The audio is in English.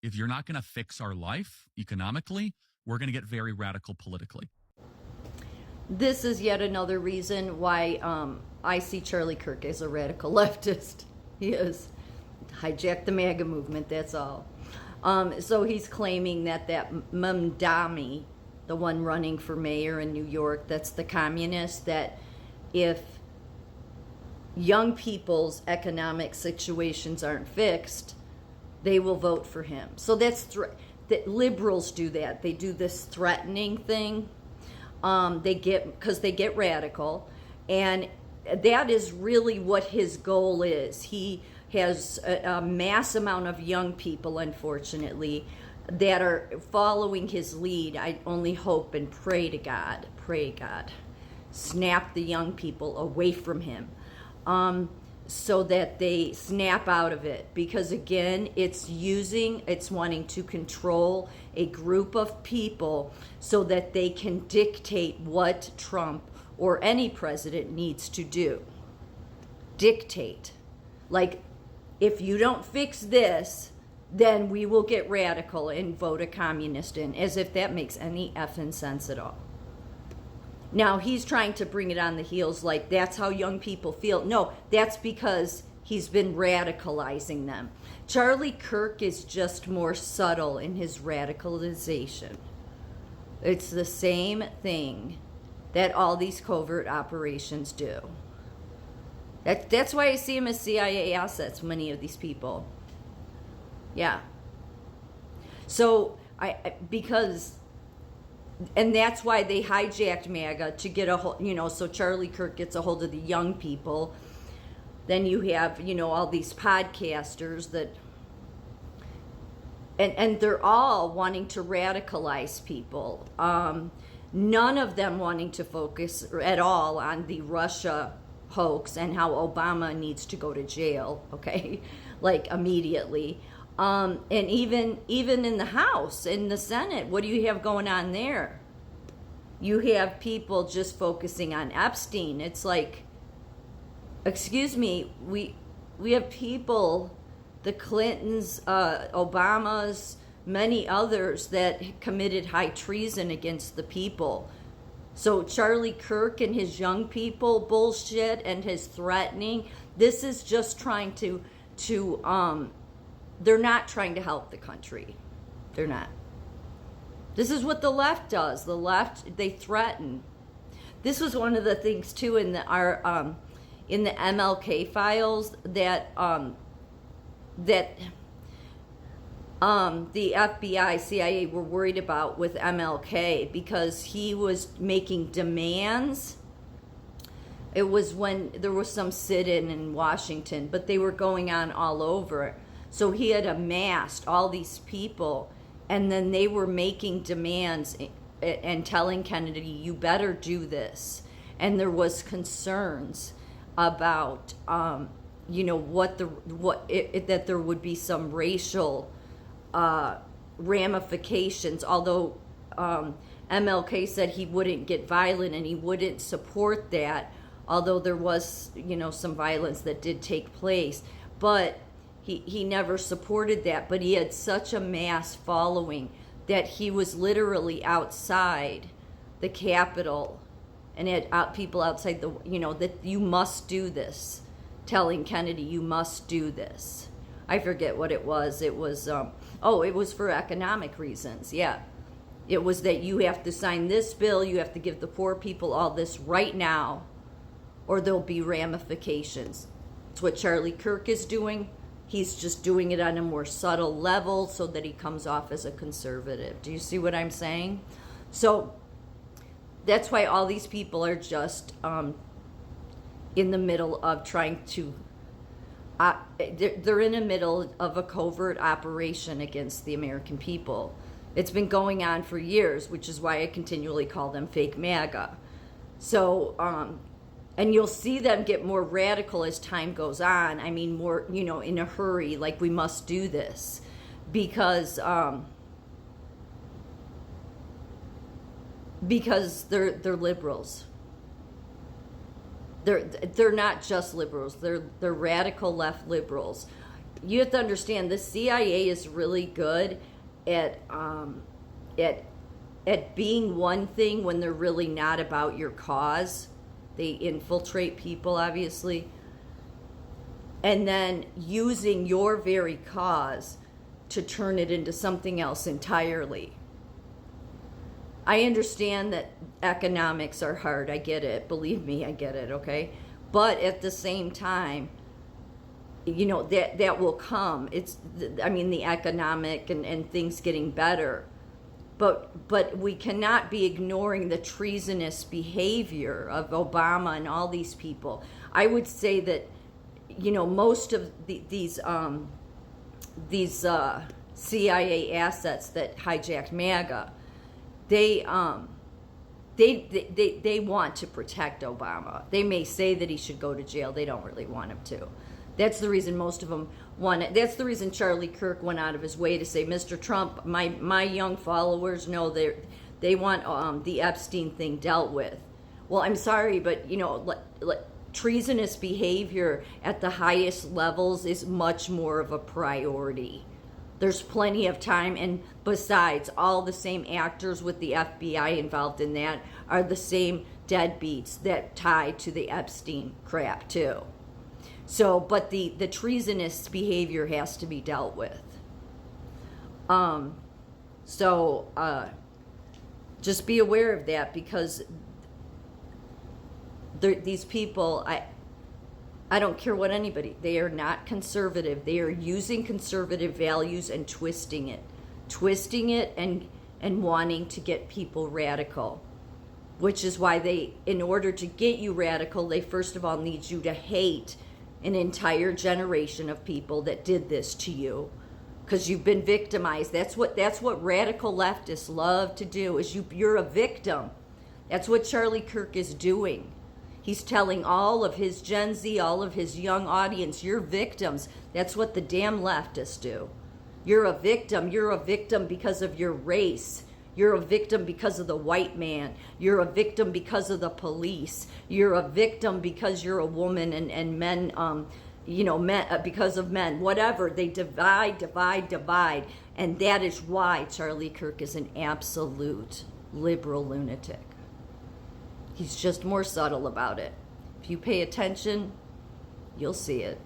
If you're not going to fix our life economically, we're going to get very radical politically. This is yet another reason why I see Charlie Kirk as a radical leftist. He is. Hijacked the MAGA movement, that's all. So he's claiming that Mamdani, the one running for mayor in New York, that's the communist, that if young people's economic situations aren't fixed, they will vote for him. So that's that liberals do that. They do this threatening thing. Because they get radical, and that is really what his goal is. He has a mass amount of young people, unfortunately, that are following his lead. I only hope and pray to God, snap the young people away from him, so that they snap out of it. Because again, it's wanting to control a group of people so that they can dictate what Trump or any president needs to do. Dictate. Like, if you don't fix this, then we will get radical and vote a communist in, as if that makes any effing sense at all. Now, he's trying to bring it on the heels like that's how young people feel. No, that's because he's been radicalizing them. Charlie Kirk is just more subtle in his radicalization. It's the same thing that all these covert operations do. That's why I see him as CIA assets, many of these people. Yeah. So, and that's why they hijacked MAGA to get so Charlie Kirk gets a hold of the young people. Then you have, all these podcasters that, and they're all wanting to radicalize people. None of them wanting to focus at all on the Russia hoax and how Obama needs to go to jail, okay, like immediately. And even in the House, in the Senate, what do you have going on there? You have people just focusing on Epstein. It's like, excuse me, we have people, the Clintons, Obamas, many others that committed high treason against the people. So Charlie Kirk and his young people bullshit and his threatening, this is just trying to they're not trying to help the country. They're not. This is what the left does. The left, they threaten. This was one of the things too in the MLK files that the FBI, CIA were worried about with MLK because he was making demands. It was when there was some sit-in in Washington, but they were going on all over. So he had amassed all these people, and then they were making demands and telling Kennedy, you better do this. And there was concerns about, that there would be some racial ramifications, although MLK said he wouldn't get violent and he wouldn't support that, although there was, some violence that did take place. But he never supported that. But he had such a mass following that he was literally outside the Capitol and had people outside that you must do this, telling Kennedy, you must do this. I forget what it was. It was, it was for economic reasons. Yeah. It was that you have to sign this bill, you have to give the poor people all this right now, or there'll be ramifications. It's what Charlie Kirk is doing. He's just doing it on a more subtle level so that he comes off as a conservative. Do you see what I'm saying? So that's why all these people are just in the middle of trying to they're in the middle of a covert operation against the American people. It's been going on for years, which is why I continually call them fake MAGA. So, and you'll see them get more radical as time goes on. I mean, more, in a hurry, like we must do this because they're liberals. They're not just liberals. They're radical left liberals. you have to understand the CIA is really good at at at being one thing when they're really not about your cause. They infiltrate people, obviously, and then using your very cause to turn it into something else entirely. I understand that economics are hard. I get it. Believe me, I get it, okay? But at the same time, that will come. The economic and things getting better. But we cannot be ignoring the treasonous behavior of Obama and all these people. I would say that, most of these CIA assets that hijacked MAGA, they want to protect Obama. They may say that he should go to jail. They don't really want him to. That's the reason most of them want it. That's the reason Charlie Kirk went out of his way to say, Mr. Trump, my young followers know they want the Epstein thing dealt with. Well, I'm sorry, but treasonous behavior at the highest levels is much more of a priority. There's plenty of time, and besides, all the same actors with the FBI involved in that are the same deadbeats that tie to the Epstein crap too. So, but the treasonous behavior has to be dealt with. Just be aware of that, because these people, I don't care what anybody, they are not conservative. They are using conservative values and twisting it and wanting to get people radical, which is why in order to get you radical, they first of all need you to hate an entire generation of people that did this to you, because you've been victimized. That's what radical leftists love to do, is you're a victim. That's what Charlie Kirk is doing. He's telling all of his Gen Z, all of his young audience, you're victims. That's what the damn leftists do. You're a victim. You're a victim because of your race. You're a victim because of the white man. You're a victim because of the police. You're a victim because you're a woman, and men, men, because of men. Whatever. They divide. And that is why Charlie Kirk is an absolute liberal lunatic. He's just more subtle about it. If you pay attention, you'll see it.